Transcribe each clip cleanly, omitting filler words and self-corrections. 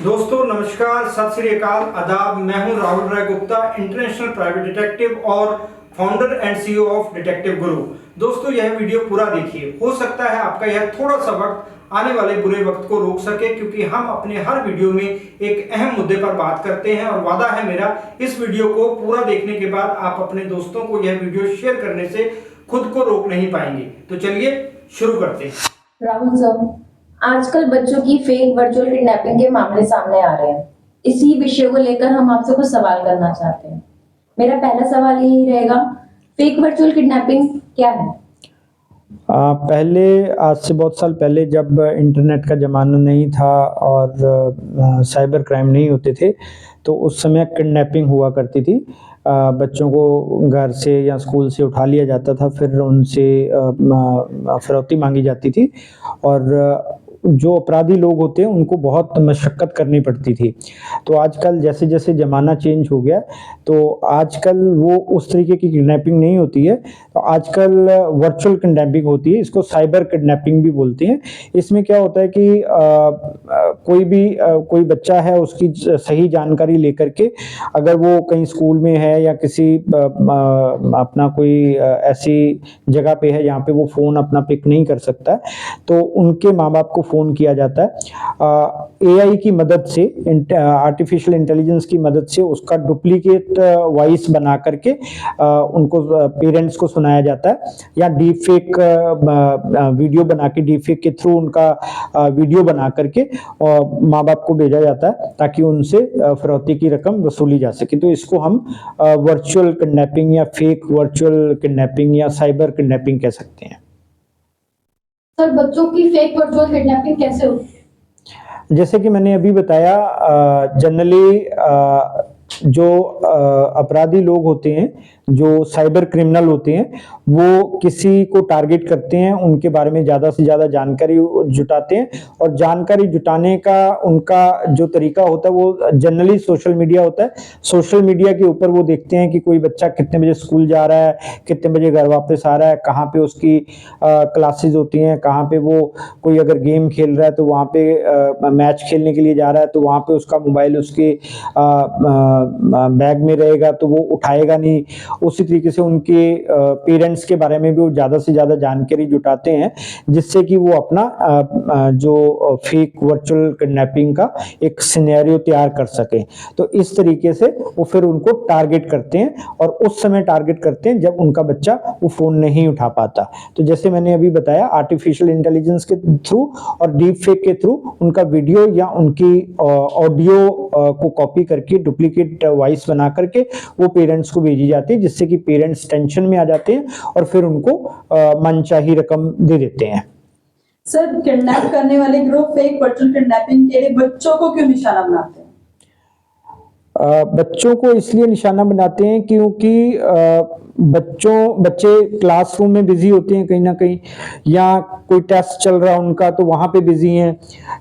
दोस्तों नमस्कार, सत श्री अकाल, आदाब। मैं हूं राहुल राय गुप्ता, इंटरनेशनल प्राइवेट डिटेक्टिव और founder and CEO of detective गुरु। दोस्तों यह वीडियो पूरा देखिए, हो सकता है आपका यह थोड़ा सा वक्त आने वाले बुरे वक्त को रोक सके, क्योंकि हम अपने हर वीडियो में एक अहम मुद्दे पर बात करते हैं और वादा है मेरा, इस वीडियो को पूरा देखने के बाद आप अपने दोस्तों को यह वीडियो शेयर करने से खुद को रोक नहीं पाएंगे। तो चलिए शुरू करते हैं। राहुल सर, आजकल बच्चों की फेक वर्चुअल किडनैपिंग के मामले सामने आ रहे हैं। इसी विषय को लेकर हम आपसे कुछ सवाल करना चाहते हैं। मेरा पहला सवाल यही रहेगा, फेक वर्चुअल किडनैपिंग क्या है? पहले, आज से बहुत साल पहले, जब इंटरनेट का ज़माना नहीं था और साइबर क्राइम नहीं होते थे, तो उस समय किडनैपिंग हुआ करती थी। बच्चों को घर से या स्कूल से उठा लिया जाता था, फिर उनसे फिरौती मांगी जाती थी और जो अपराधी लोग होते हैं उनको बहुत मशक्क़त करनी पड़ती थी। तो आजकल जैसे जैसे ज़माना चेंज हो गया, तो आजकल वो उस तरीके की किडनैपिंग नहीं होती है। तो आजकल वर्चुअल किडनैपिंग होती है, इसको साइबर किडनैपिंग भी बोलते हैं। इसमें क्या होता है कि कोई बच्चा है, उसकी सही जानकारी लेकर के, अगर वो कहीं स्कूल में है या किसी अपना कोई ऐसी जगह पे है जहाँ पे वो फ़ोन अपना पिक नहीं कर सकता, तो उनके माँ बाप को फ़ोन किया जाता है। एआई की मदद से, आर्टिफिशियल इंटेलिजेंस की मदद से उसका डुप्लीकेट वॉइस बना करके उनको, पेरेंट्स को सुनाया जाता है, या डीप फेक वीडियो बना के, डीप फेक के थ्रू उनका वीडियो बना करके माँ बाप को भेजा जाता है, ताकि उनसे फिरौती की रकम वसूली जा सके। तो इसको हम वर्चुअल किडनैपिंग या फेक वर्चुअल किडनैपिंग या साइबर किडनैपिंग कह सकते हैं। सर, बच्चों की फेक वर्चुअल किडनैपिंग कैसे होती है? जैसे कि मैंने अभी बताया, जनरली जो अपराधी लोग होते हैं, जो साइबर क्रिमिनल होते हैं, वो किसी को टारगेट करते हैं, उनके बारे में ज़्यादा से ज़्यादा जानकारी जुटाते हैं, और जानकारी जुटाने का उनका जो तरीका होता है वो जनरली सोशल मीडिया होता है। सोशल मीडिया के ऊपर वो देखते हैं कि कोई बच्चा कितने बजे स्कूल जा रहा है, कितने बजे घर वापस आ रहा है, कहाँ पे उसकी क्लासेस होती हैं, कहाँ पे वो कोई अगर गेम खेल रहा है तो वहाँ पे मैच खेलने के लिए जा रहा है, तो वहाँ पे उसका मोबाइल उसके बैग में रहेगा, तो वो उठाएगा नहीं। उसी तरीके से उनके पेरेंट्स के बारे में भी वो ज़्यादा से ज़्यादा जानकारी जुटाते हैं, जिससे कि वो अपना जो फेक वर्चुअल किडनैपिंग का एक सिनेरियो तैयार कर सकें। तो इस तरीके से वो फिर उनको टारगेट करते हैं, और उस समय टारगेट करते हैं जब उनका बच्चा वो फ़ोन नहीं उठा पाता। तो जैसे मैंने अभी बताया, आर्टिफिशियल इंटेलिजेंस के थ्रू और डीप फेक के थ्रू उनका वीडियो या उनकी ऑडियो को कॉपी करके डुप्लीकेट वॉइस बना करके वो पेरेंट्स को भेजी जाती है, जिससे कि पेरेंट्स टेंशन में आ जाते हैं और फिर उनको मनचाही रकम दे देते हैं। सर, किडनैप करने वाले ग्रुप फेक वर्चुअल किडनैपिंग के लिए बच्चों को क्यों निशाना बनाते हैं? बच्चों को इसलिए निशाना बनाते हैं क्योंकि बच्चे क्लासरूम में बिजी होते हैं कहीं ना कहीं, या कोई टेस्ट चल रहा है उनका तो वहाँ पे बिजी हैं,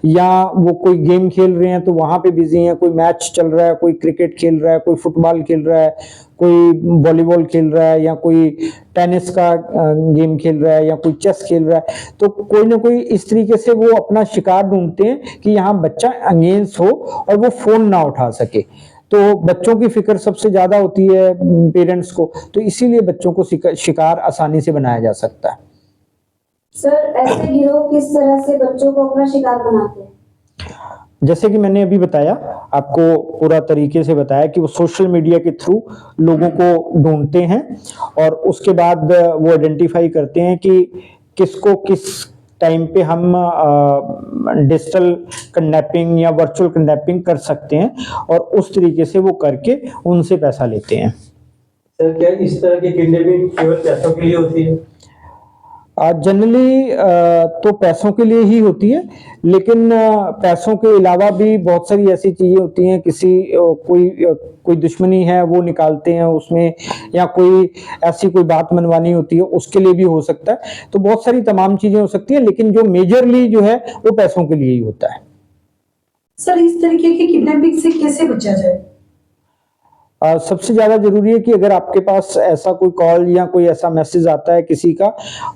या वो कोई गेम खेल रहे हैं तो वहाँ पे बिजी हैं, कोई मैच चल रहा है, कोई क्रिकेट खेल रहा है, कोई फुटबॉल खेल रहा है, कोई वॉलीबॉल खेल रहा है, या कोई टेनिस का गेम खेल रहा है, या कोई चेस खेल रहा है। तो कोई ना कोई इस तरीके से वो अपना शिकार ढूंढते हैं कि यहाँ बच्चा एंगेज हो और वो फोन ना उठा सके। तो बच्चों की फिक्र सबसे ज्यादा होती है पेरेंट्स को, तो इसीलिए बच्चों को शिकार आसानी से बनाया जा सकता है। सर, ऐसे गिरोह किस तरह से बच्चों को अपना शिकार बनाते हैं? जैसे कि मैंने अभी बताया, आपको पूरा तरीके से बताया कि वो सोशल मीडिया के थ्रू लोगों को ढूंढते हैं, और उसके बाद वो आइडेंटिफाई करते हैं कि किसको किस टाइम पे हम डिजिटल किडनैपिंग या वर्चुअल किडनैपिंग कर सकते हैं, और उस तरीके से वो करके उनसे पैसा लेते हैं। सर, क्या इस तरह की किडनैपिंग केवल पैसों के लिए होती है? जनरली तो पैसों के लिए ही होती है, लेकिन पैसों के अलावा भी बहुत सारी ऐसी चीजें होती हैं। कोई दुश्मनी है वो निकालते हैं उसमें, या कोई ऐसी कोई बात मनवानी होती है उसके लिए भी हो सकता है। तो बहुत सारी तमाम चीजें हो सकती है, लेकिन जो मेजरली जो है वो पैसों के लिए ही होता है। सर, इस तरीके की किडनैपिंग से कैसे बचा जाए? सबसे ज़्यादा ज़रूरी है कि अगर आपके पास ऐसा कोई कॉल या कोई ऐसा मैसेज आता है किसी का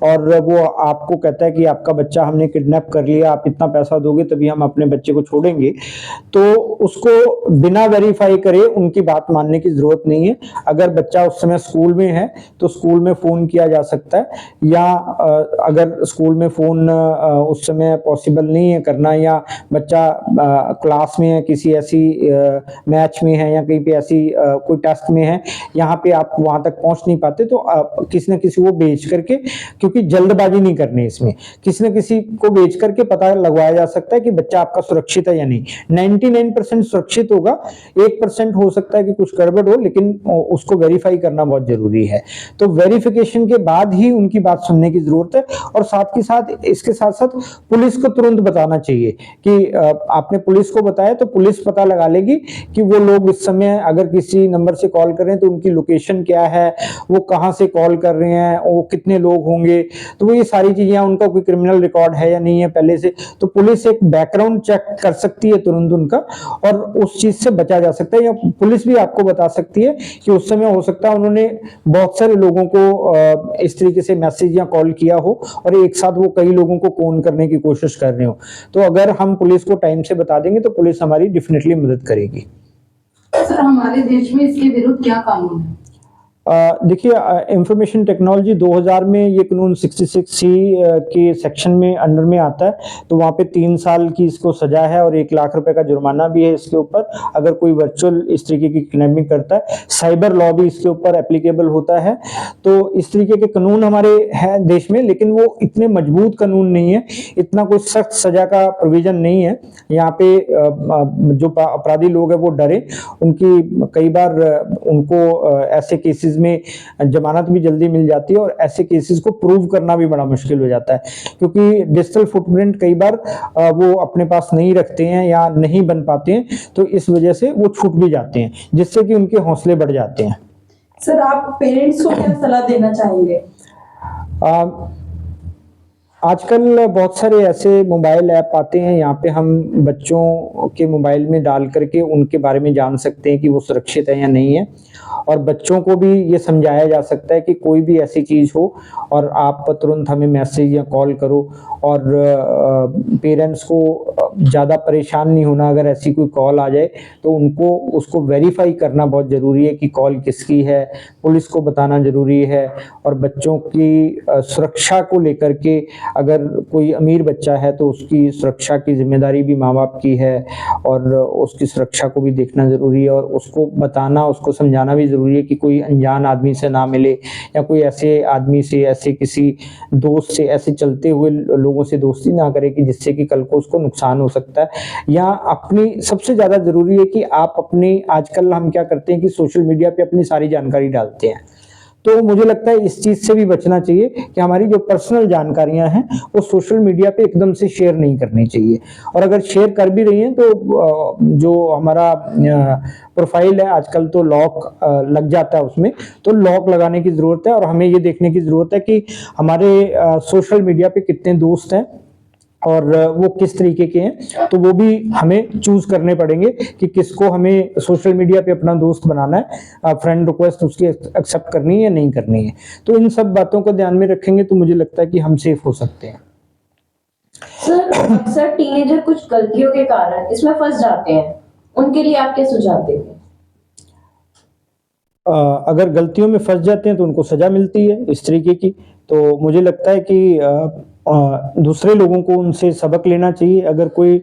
और वो आपको कहता है कि आपका बच्चा हमने किडनैप कर लिया, आप इतना पैसा दोगे तभी हम अपने बच्चे को छोड़ेंगे, तो उसको बिना वेरीफाई करे उनकी बात मानने की ज़रूरत नहीं है। अगर बच्चा उस समय स्कूल में है तो स्कूल में फ़ोन किया जा सकता है, या अगर स्कूल में फ़ोन उस समय पॉसिबल नहीं है करना, या बच्चा क्लास में है, किसी ऐसी मैच में है या कहीं पे ऐसी कोई टेस्ट में है, यहाँ पे आप वहाँ तक पहुँच नहीं पाते, तो आप किसी न किसी को भेज करके, क्योंकि जल्दबाजी नहीं करनी इसमें, किसी न किसी को भेज करके पता लगवाया जा सकता है कि बच्चा आपका सुरक्षित है या नहीं। 99% सुरक्षित होगा, 1% हो सकता है कि कुछ गड़बड़ हो, लेकिन उसको वेरीफाई करना बहुत जरूरी है। तो वेरिफिकेशन के बाद ही उनकी बात सुनने की जरूरत है, और साथ ही साथ इसके साथ साथ पुलिस को तुरंत बताना चाहिए कि आपने पुलिस को बताया तो पुलिस पता लगा लेगी कि वो लोग इस समय अगर किसी नंबर से कॉल कर रहे हैं तो उनकी लोकेशन क्या है, वो कहाँ से कॉल कर रहे हैं, वो कितने लोग होंगे, तो वो ये सारी चीजें, उनका कोई क्रिमिनल रिकॉर्ड है या नहीं है पहले से, तो पुलिस एक बैकग्राउंड चेक कर सकती है तुरंत उनका, और उस चीज से बचा जा सकता है। या पुलिस भी आपको बता सकती है कि उस समय हो सकता है उन्होंने बहुत सारे लोगों को इस तरीके से मैसेज या कॉल किया हो और एक साथ वो कई लोगों को फोन करने की कोशिश कर रहे हो। तो अगर हम पुलिस को टाइम से बता देंगे तो पुलिस हमारी डेफिनेटली मदद करेगी। सर, हमारे देश में इसके विरुद्ध क्या कानून है? देखिए, इंफॉर्मेशन टेक्नोलॉजी 2000 में ये कानून 66C के सेक्शन में अंडर में आता है, तो वहाँ पे 3 साल की इसको सजा है और 1 लाख रुपए का जुर्माना भी है इसके ऊपर अगर कोई वर्चुअल इस तरीके की किडनैपिंग करता है। साइबर लॉ भी इसके ऊपर एप्लीकेबल होता है। तो इस तरीके के कानून हमारे हैं देश में, लेकिन वो इतने मजबूत कानून नहीं है, इतना कोई सख्त सजा का प्रोविजन नहीं है। यहाँ पे जो अपराधी लोग हैं वो डरे, उनकी कई बार उनको ऐसे केसेस में जमानत भी जल्दी मिल जाती है, और ऐसे केसेस को प्रूव करना भी बड़ा मुश्किल हो जाता है, क्योंकि डिजिटल फुटप्रिंट कई बार वो अपने पास नहीं रखते हैं या नहीं बन पाते हैं, तो इस वजह से वो छूट भी जाते हैं, जिससे कि उनके हौसले बढ़ जाते हैं। सर, आप पेरेंट्स को क्या सलाह देना चाहेंगे? आजकल बहुत सारे ऐसे मोबाइल ऐप आते हैं, यहाँ पे हम बच्चों के मोबाइल में डाल करके उनके बारे में जान सकते हैं कि वो सुरक्षित है या नहीं है, और बच्चों को भी ये समझाया जा सकता है कि कोई भी ऐसी चीज़ हो और आप तुरंत हमें मैसेज या कॉल करो, और पेरेंट्स को ज़्यादा परेशान नहीं होना अगर ऐसी कोई कॉल आ जाए, तो उनको उसको वेरीफाई करना बहुत ज़रूरी है कि कॉल किसकी है, पुलिस को बताना ज़रूरी है। और बच्चों की सुरक्षा को लेकर के, अगर कोई अमीर बच्चा है तो उसकी सुरक्षा की जिम्मेदारी भी माँ बाप की है, और उसकी सुरक्षा को भी देखना ज़रूरी है, और उसको बताना, उसको समझाना भी ज़रूरी है कि कोई अनजान आदमी से ना मिले, या कोई ऐसे आदमी से, ऐसे किसी दोस्त से, ऐसे चलते हुए लोगों से दोस्ती ना करे कि जिससे कि कल को उसको नुकसान हो सकता है। या अपनी, सबसे ज़्यादा ज़रूरी है कि आप अपनी, आजकल हम क्या करते हैं कि सोशल मीडिया पे अपनी सारी जानकारी डालते हैं, तो मुझे लगता है इस चीज़ से भी बचना चाहिए कि हमारी जो पर्सनल जानकारियां हैं वो सोशल मीडिया पे एकदम से शेयर नहीं करनी चाहिए, और अगर शेयर कर भी रही हैं तो जो हमारा प्रोफाइल है आजकल तो लॉक लग जाता है उसमें, तो लॉक लगाने की ज़रूरत है, और हमें ये देखने की ज़रूरत है कि हमारे सोशल मीडिया पे कितने दोस्त हैं और वो किस तरीके के हैं, तो वो भी हमें चूज करने पड़ेंगे कि किसको हमें सोशल मीडिया पे अपना दोस्त बनाना है, फ्रेंड रिक्वेस्ट उसकी एक्सेप्ट करनी है या नहीं करनी है। तो इन सब बातों को ध्यान में रखेंगे तो मुझे लगता है कि हम सेफ हो सकते हैं। सर, अक्सर टीनेजर कुछ गलतियों के कारण इसमें फंस जाते हैं, उनके लिए आप क्या सुझाव देंगे? अगर गलतियों में फंस जाते हैं तो उनको सजा मिलती है इस तरीके की, तो मुझे लगता है कि दूसरे लोगों को उनसे सबक लेना चाहिए। अगर कोई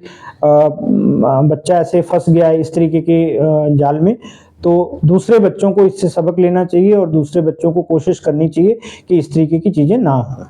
बच्चा ऐसे फंस गया है इस तरीके के जाल में, तो दूसरे बच्चों को इससे सबक लेना चाहिए और दूसरे बच्चों को कोशिश करनी चाहिए कि इस तरीके की चीजें ना हो।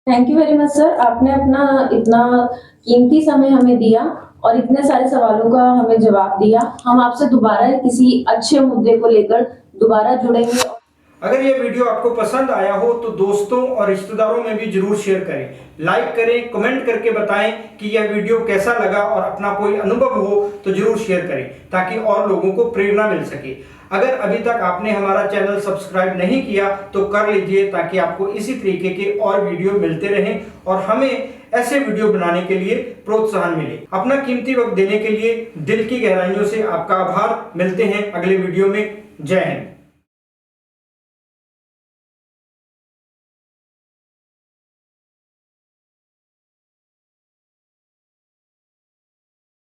Thank you very much sir, आपने अपना इतना कीमती समय हमें दिया और इतने सारे सवालों का हमें जवाब दिया। हम आपसे दोबारा किसी अच्छे मुद्दे को लेकर दोबारा जुड़ेंगे। अगर ये वीडियो आपको पसंद आया हो तो दोस्तों और रिश्तेदारों में भी जरूर शेयर करें, लाइक करें, कमेंट करके बताएं कि यह वीडियो कैसा लगा, और अपना कोई अनुभव हो तो जरूर शेयर करें ताकि और लोगों को प्रेरणा मिल सके। अगर अभी तक आपने हमारा चैनल सब्सक्राइब नहीं किया तो कर लीजिए ताकि आपको इसी तरीके के और वीडियो मिलते रहें और हमें ऐसे वीडियो बनाने के लिए प्रोत्साहन मिले। अपना कीमती वक्त देने के लिए दिल की गहराइयों से आपका आभार। मिलते हैं अगले वीडियो में। जय हिंद।